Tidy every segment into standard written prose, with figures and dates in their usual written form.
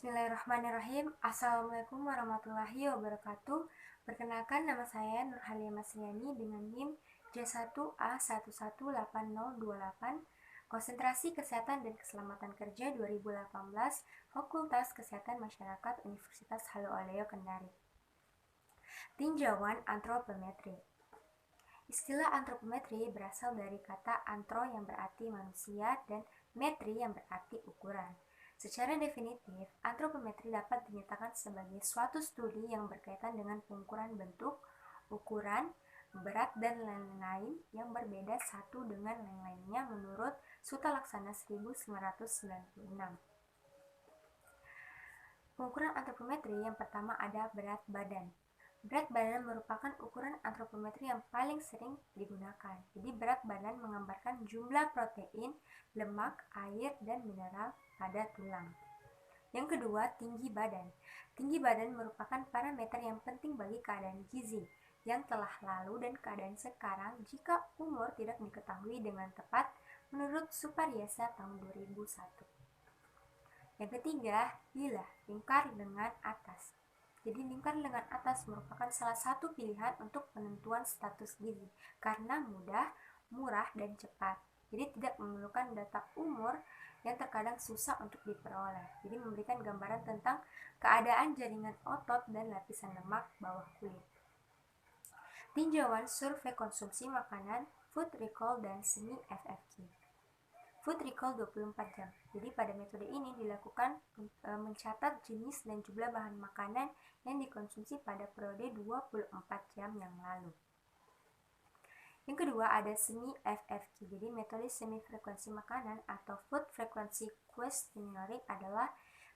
Bismillahirrahmanirrahim. Assalamualaikum warahmatullahi wabarakatuh. Perkenalkan, nama saya Nurhalia Masriani dengan NIM J1A118028, Konsentrasi Kesehatan dan Keselamatan Kerja 2018, Fakultas Kesehatan Masyarakat Universitas Haluoleo Kendari. Tinjauan antropometri. Istilah antropometri berasal dari kata antro yang berarti manusia dan metri yang berarti ukuran. Secara definitif, antropometri dapat dinyatakan sebagai suatu studi yang berkaitan dengan pengukuran bentuk, ukuran, berat, dan lain-lain yang berbeda satu dengan lain-lainnya menurut Suta Laksana 1996. Pengukuran antropometri yang pertama ada berat badan. Berat badan merupakan ukuran antropometri yang paling sering digunakan. Jadi berat badan menggambarkan jumlah protein, lemak, air, dan mineral pada tulang. Yang kedua, tinggi badan. Tinggi badan merupakan parameter yang penting bagi keadaan gizi yang telah lalu dan keadaan sekarang jika umur tidak diketahui dengan tepat menurut Supariasa tahun 2001. Yang ketiga, lingkar lengan atas. Jadi lingkar lengan atas merupakan salah satu pilihan untuk penentuan status gizi karena mudah, murah, dan cepat. Jadi tidak memerlukan data umur yang terkadang susah untuk diperoleh. Jadi memberikan gambaran tentang keadaan jaringan otot dan lapisan lemak bawah kulit. Tinjauan survei konsumsi makanan, food recall, dan semi FFQ. Food recall 24 jam. Jadi pada metode ini dilakukan mencatat jenis dan jumlah bahan makanan yang dikonsumsi pada periode 24 jam yang lalu. Yang kedua ada semi FFQ. Jadi metode semi frekuensi makanan atau food frequency questionnaire adalah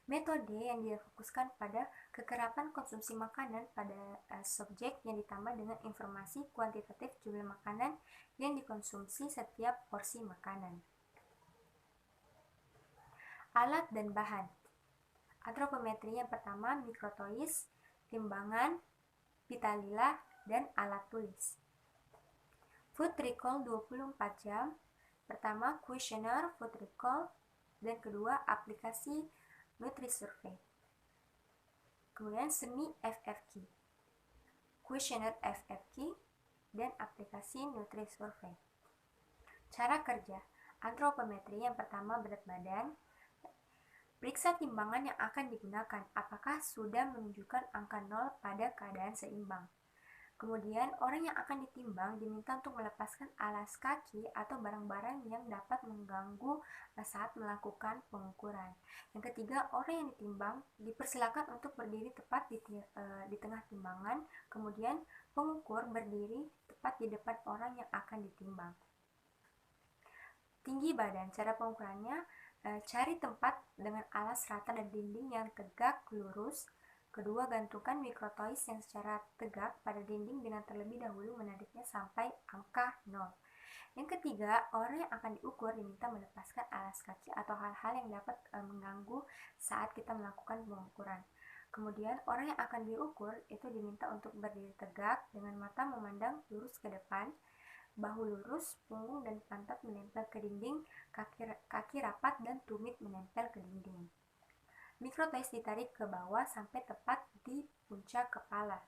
metode yang difokuskan pada kekerapan konsumsi makanan pada subjek yang ditambah dengan informasi kuantitatif jumlah makanan yang dikonsumsi setiap porsi makanan. Alat dan bahan. Antropometri yang pertama mikrotois, timbangan, pita lila, dan alat tulis. Food recall 24 jam. Pertama questionnaire food recall, dan kedua aplikasi NutriSurvey. Kemudian semi FFQ, questionnaire FFQ, dan aplikasi NutriSurvey. Cara kerja antropometri yang pertama berat badan. Periksa timbangan yang akan digunakan, apakah sudah menunjukkan angka 0 pada keadaan seimbang. Kemudian, orang yang akan ditimbang diminta untuk melepaskan alas kaki atau barang-barang yang dapat mengganggu saat melakukan pengukuran. Yang ketiga, orang yang ditimbang dipersilakan untuk berdiri tepat di tengah timbangan, kemudian pengukur berdiri tepat di depan orang yang akan ditimbang. Tinggi badan, cara pengukurannya, cari tempat dengan alas rata dan dinding yang tegak lurus. Kedua, gantungkan mikrotois yang secara tegak pada dinding dengan terlebih dahulu menariknya sampai angka 0. Yang ketiga, orang yang akan diukur diminta melepaskan alas kaki atau hal-hal yang dapat mengganggu saat kita melakukan pengukuran. Kemudian, orang yang akan diukur itu diminta untuk berdiri tegak dengan mata memandang lurus ke depan, bahu lurus, punggung dan pantat menempel ke dinding, kaki rapat dan tumit menempel ke dinding. Mikrotois ditarik ke bawah sampai tepat di puncak kepala.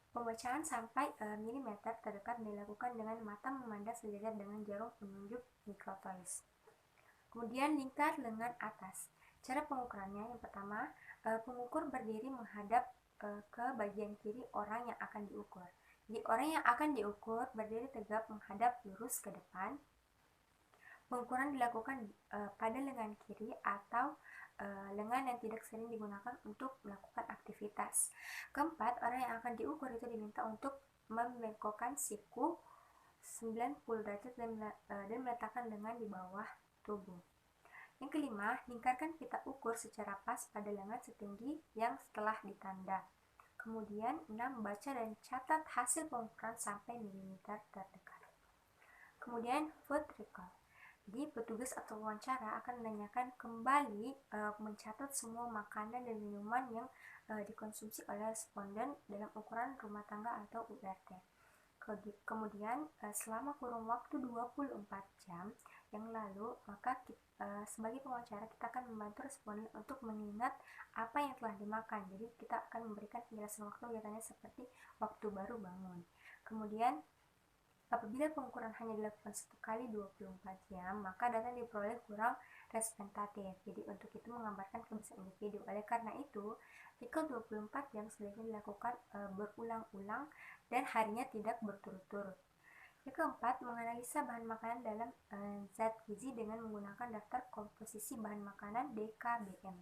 Pemecahan sampai milimeter terdekat dilakukan dengan mata memandang sejajar dengan jarum penunjuk mikrotois. Kemudian lingkar lengan atas. Cara pengukurannya yang pertama, pengukur berdiri menghadap ke bagian kiri orang yang akan diukur. Jadi orang yang akan diukur berdiri tegak menghadap lurus ke depan. Pengukuran dilakukan pada lengan kiri atau lengan yang tidak sering digunakan untuk melakukan aktivitas. Keempat, orang yang akan diukur itu diminta untuk membengkokkan siku 90 derajat dan meletakkan lengan di bawah tubuh. Yang kelima, lingkarkan pita ukur secara pas pada lengan setinggi yang setelah ditanda. Kemudian, 6. Baca dan catat hasil pengukuran sampai milimeter terdekat. Kemudian, food recall. Jadi petugas atau wawancara akan menanyakan kembali mencatat semua makanan dan minuman yang dikonsumsi oleh responden dalam ukuran rumah tangga atau URT. Kemudian selama kurun waktu 24 jam yang lalu, maka sebagai pewawancara kita akan membantu responden untuk mengingat apa yang telah dimakan. Jadi kita akan memberikan penjelasan waktu biasanya seperti waktu baru bangun. Kemudian apabila pengukuran hanya dilakukan 1 kali 24 jam, maka data yang diperoleh kurang representatif. Jadi untuk itu menggambarkan kebiasaan individu. Oleh karena itu, cycle 24 jam sebaiknya dilakukan berulang-ulang dan harinya tidak berturut-turut. Yang keempat, menganalisa bahan makanan dalam zat gizi dengan menggunakan daftar komposisi bahan makanan DKBM.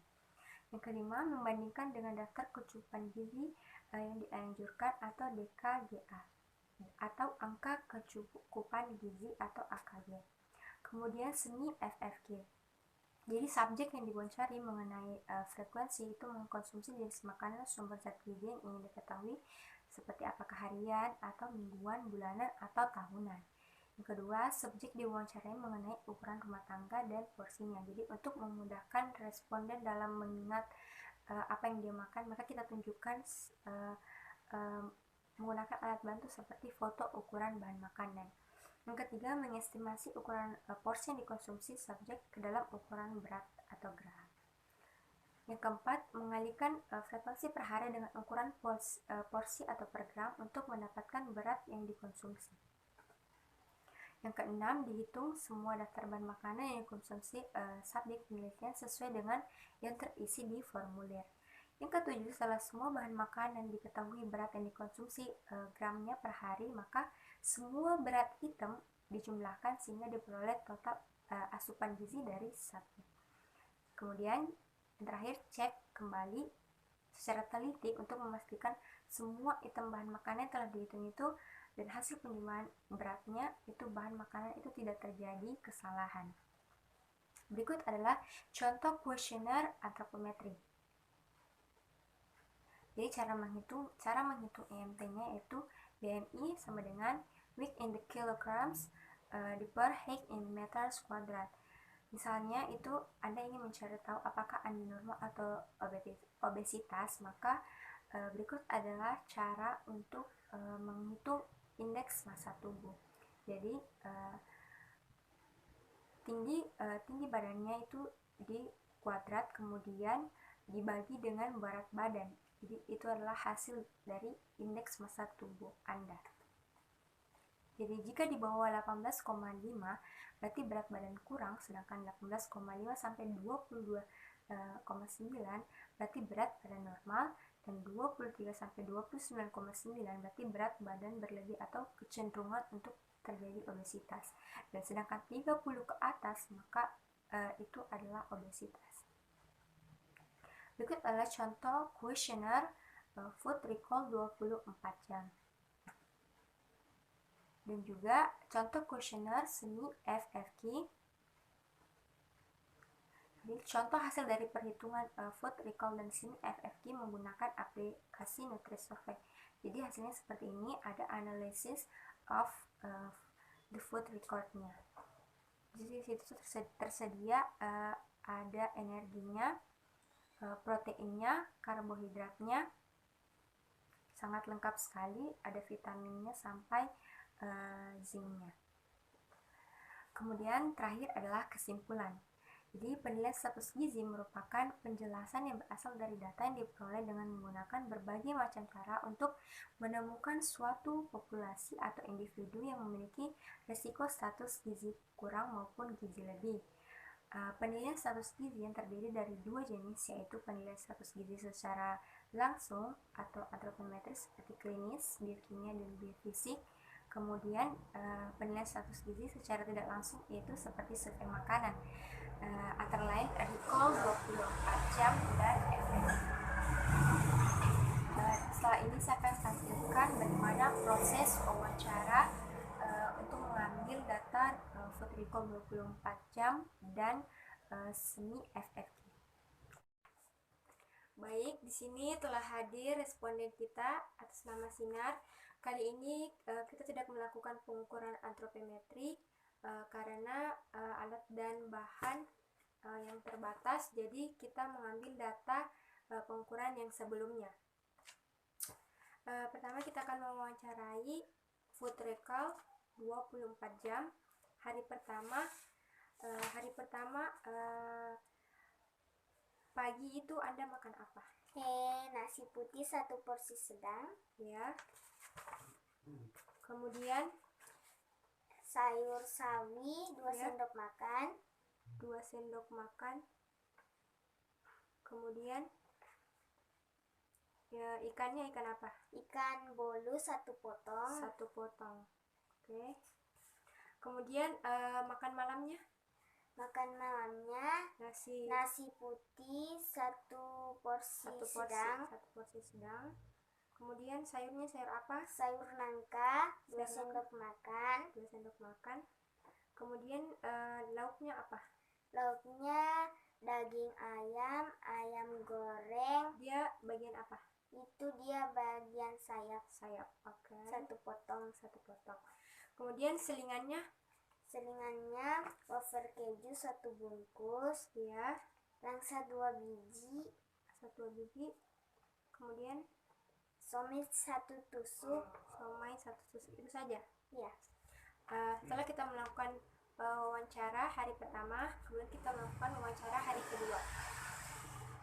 Yang kelima, membandingkan dengan daftar kecukupan gizi yang dianjurkan atau DKGA atau angka kecukupan gizi atau AKG. Kemudian semi FFG. Jadi subjek yang diwawancari mengenai frekuensi itu mengkonsumsi jenis makanan sumber zat gizi yang ingin diketahui seperti apakah harian atau mingguan, bulanan atau tahunan. Yang kedua, subjek diwawancarai mengenai ukuran rumah tangga dan porsinya. Jadi untuk memudahkan responden dalam mengingat apa yang dia makan, maka kita tunjukkan menggunakan alat bantu seperti foto ukuran bahan makanan. Yang ketiga, mengestimasi ukuran porsi yang dikonsumsi subjek ke dalam ukuran berat atau gram. Yang keempat, mengalihkan frekuensi per hari dengan ukuran porsi atau per gram untuk mendapatkan berat yang dikonsumsi. Yang keenam, dihitung semua daftar bahan makanan yang dikonsumsi subjek penelitian sesuai dengan yang terisi di formulir. Yang ketujuh, setelah semua bahan makanan diketahui berat yang dikonsumsi gramnya per hari, maka semua berat item dijumlahkan sehingga diperoleh total asupan gizi dari subjek. Kemudian yang terakhir, cek kembali secara teliti untuk memastikan semua item bahan makanan yang telah dihitung itu dan hasil penjumlahan beratnya itu bahan makanan itu tidak terjadi kesalahan. Berikut adalah contoh kuesioner antropometri. Jadi cara menghitung EMT-nya yaitu BMI sama dengan weight in the kilograms per height in meters kuadrat. Misalnya itu Anda ingin mencari tahu apakah Anda normal atau obesitas, maka berikut adalah cara untuk menghitung indeks massa tubuh. Jadi tinggi badannya itu di kuadrat, kemudian dibagi dengan berat badan. Jadi itu adalah hasil dari indeks massa tubuh Anda. Jadi jika di bawah 18,5 berarti berat badan kurang, sedangkan 18,5 sampai 22,9 berarti berat badan normal, dan 23 sampai 29,9 berarti berat badan berlebih atau kecenderungan untuk terjadi obesitas. Dan sedangkan 30 ke atas maka itu adalah obesitas. Berikut adalah contoh kuesioner food recall 24 jam. Dan juga contoh kuesioner semi FFG. Jadi contoh hasil dari perhitungan food recall dan semi FFG menggunakan aplikasi NutriSurvey. Jadi hasilnya seperti ini, ada analysis of the food record-nya. Jadi di situ tersedia ada energinya, proteinnya, karbohidratnya, sangat lengkap sekali, ada vitaminnya sampai zincnya. Kemudian terakhir adalah kesimpulan. Jadi penilaian status gizi merupakan penjelasan yang berasal dari data yang diperoleh dengan menggunakan berbagai macam cara untuk menemukan suatu populasi atau individu yang memiliki risiko status gizi kurang maupun gizi lebih. Penilaian status gizi yang terdiri dari dua jenis, yaitu penilaian status gizi secara langsung atau antropometris seperti klinis, biokimia, dan biofisik. Kemudian penilaian status gizi secara tidak langsung yaitu seperti survei makanan, antara lain recall 24 jam dan FFG. Setelah ini saya akan tampilkan bagaimana proses wawancara untuk mengambil data food recall 24 jam dan semi FFG. Baik, di sini telah hadir responden kita atas nama Sinar. Kali ini kita tidak melakukan pengukuran antropometri karena alat dan bahan yang terbatas, jadi kita mengambil data pengukuran yang sebelumnya. Pertama kita akan mewawancarai food recall 24 jam. Hari pertama pagi itu Anda makan apa? Nasi putih 1 porsi sedang. Ya. Kemudian Sayur sawi 2 Ya. sendok makan. 2 sendok makan. Kemudian ya, ikannya ikan apa? Ikan bolu 1 potong. 1 potong. Oke. Kemudian makan malamnya? Makan malamnya nasi putih 1 porsi sedang. 1 porsi sedang. Kemudian sayurnya sayur apa? Sayur nangka 2 sendok makan. 2 sendok makan. Kemudian lauknya apa? Lauknya daging ayam, ayam goreng. Dia bagian apa? Itu dia bagian sayap. Sayap. Oke. 1 potong. 1 potong. Kemudian selingannya wafer keju 1 bungkus. Ya. Langsa 2 biji. 1 biji. Kemudian somai 1 tusuk. somai 1 tusuk. Itu saja. Ya. Setelah kita melakukan wawancara hari pertama, kemudian kita melakukan wawancara hari kedua.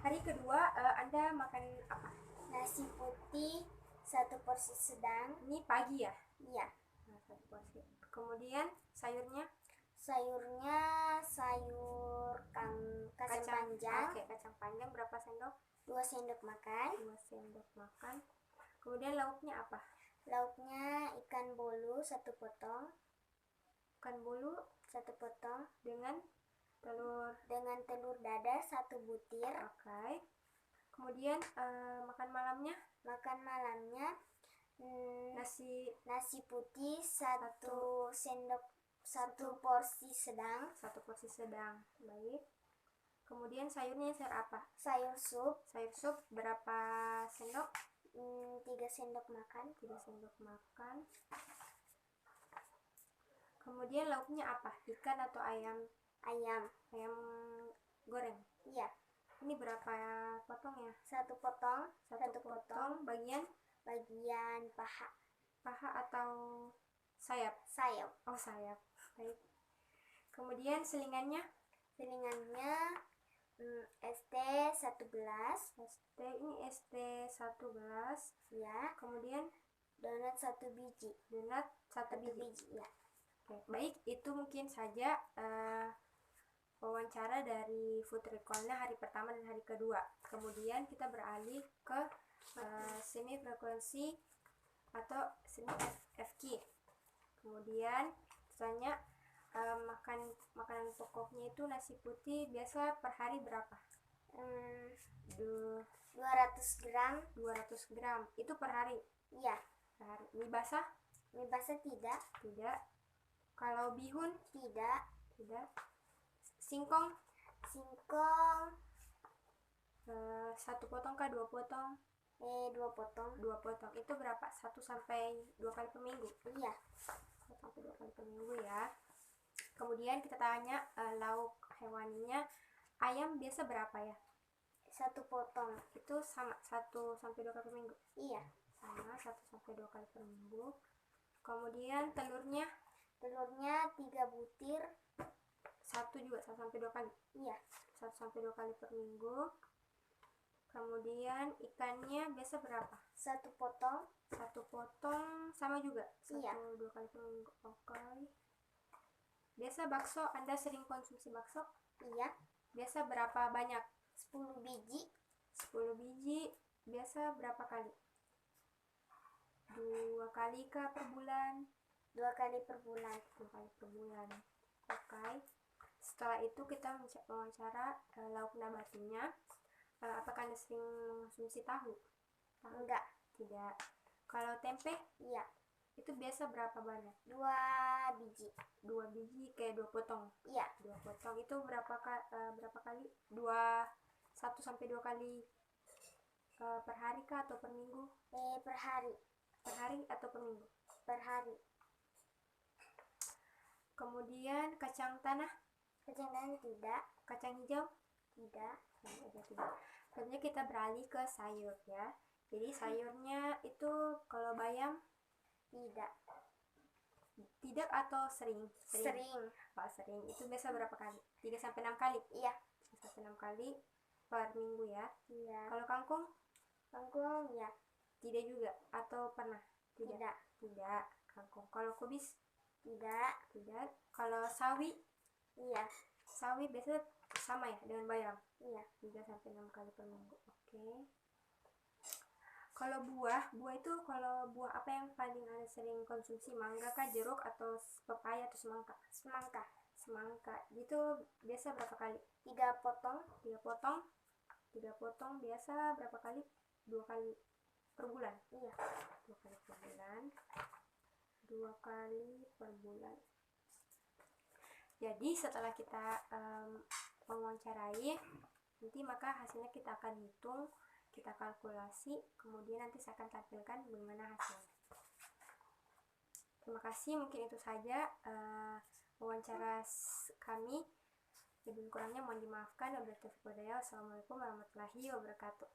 Hari kedua Anda makan apa? Nasi putih 1 porsi sedang. Ini pagi ya? Iya. 1 porsi. Kemudian sayurnya sayur kacang panjang. Oke, kacang panjang berapa sendok? 2 sendok makan. 2 sendok makan. Kemudian lauknya apa? Lauknya ikan bolu 1 potong. Ikan bolu 1 potong dengan telur dadar 1 butir. Oke. Kemudian makan malamnya nasi putih 1 porsi sedang. 1 porsi sedang. Baik. Kemudian sayurnya sayur apa? Sayur sup berapa sendok? 3 sendok makan. 3 sendok makan. Kemudian lauknya apa? Ikan atau ayam? Ayam goreng. Iya. Ini berapa potong ya? 1 potong. 1 potong. Bagian paha atau sayap? Oh, sayap. Baik. Kemudian selingannya ST 1 gelas. Ini ST 1 gelas. Ya. Kemudian donat 1 biji. Donat 1 biji. Ya. Oke, baik, itu mungkin saja wawancara dari food recall-nya hari pertama dan hari kedua. Kemudian kita beralih ke semi frekuensi atau semi FQ. Kemudian tanya makanan pokoknya itu nasi putih biasa per hari berapa? 200 gram. 200 gram. Itu per hari? Iya. Per hari. Mie basah? Mie basah tidak. Kalau bihun? Tidak. Singkong? 1 potong kah 2 potong? 2 potong. 2 potong. Itu berapa? 1 sampai 2 kali per minggu? Iya. 1 sampai 2 kali per minggu ya. Kemudian kita tanya lauk hewaninya. Ayam biasa berapa ya? 1 potong. Itu sama 1 sampai 2 kali per minggu? Iya. Sama 1 sampai 2 kali per minggu. Kemudian telurnya 3 butir. 1 juga 1 sampai 2 kali? Iya. 1 sampai 2 kali per minggu. Kemudian ikannya biasa berapa? 1 potong. 1 potong sama juga? 1-2 Iya. kali per minggu. Oke. Biasa bakso, Anda sering konsumsi bakso? Iya. Biasa berapa banyak? 10 biji. 10 biji. Biasa berapa kali? 2 kali kah per bulan? 2 kali per bulan. 2 kali per bulan. Oke. Setelah itu kita wawancara lauk nabatinya. Apakah Anda sering mengonsumsi tahu? Enggak. Tidak. Kalau tempe? Iya. Itu biasa berapa banyak? 2 biji. 2 biji kayak 2 potong? Iya. 2 potong. Itu berapa kali? 1 sampai 2 kali per hari kah atau per minggu? Per hari. Per hari atau per minggu? Per hari. Kemudian kacang tanah? Kacang tanah tidak. Kacang hijau? Tidak. Tidak. Selanjutnya kita beralih ke sayur ya. Jadi sayurnya itu kalau bayam? Tidak. Tidak atau sering? Sering. Pak sering. Itu biasa berapa kali? 3 sampai 6 kali. Iya. 3 sampai 6 kali per minggu ya. Iya. Kalau kangkung? Kangkung ya. Tidak juga atau pernah? Tidak. Tidak. Kangkung. Kalau kubis? Tidak. Tidak. Kalau sawi? Iya. Sawi biasa sama ya dengan bayam? Iya. 3 sampai 6 kali per minggu. Oke. Kalau buah itu kalau buah apa yang paling ada sering konsumsi? Mangga kah, jeruk, atau pepaya atau semangka? Semangka. Semangka. Itu biasa berapa kali? 3 potong. 3 potong. 3 potong biasa berapa kali? 2 kali per bulan? Iya. 2 kali per bulan. 2 kali per bulan. Jadi setelah kita mewawancarai, nanti maka hasilnya kita akan hitung, kita kalkulasi, kemudian nanti saya akan tampilkan bagaimana hasilnya. Terima kasih, mungkin itu saja wawancara kami. Lebih kurangnya mohon dimaafkan. Wassalamualaikum warahmatullahi wabarakatuh.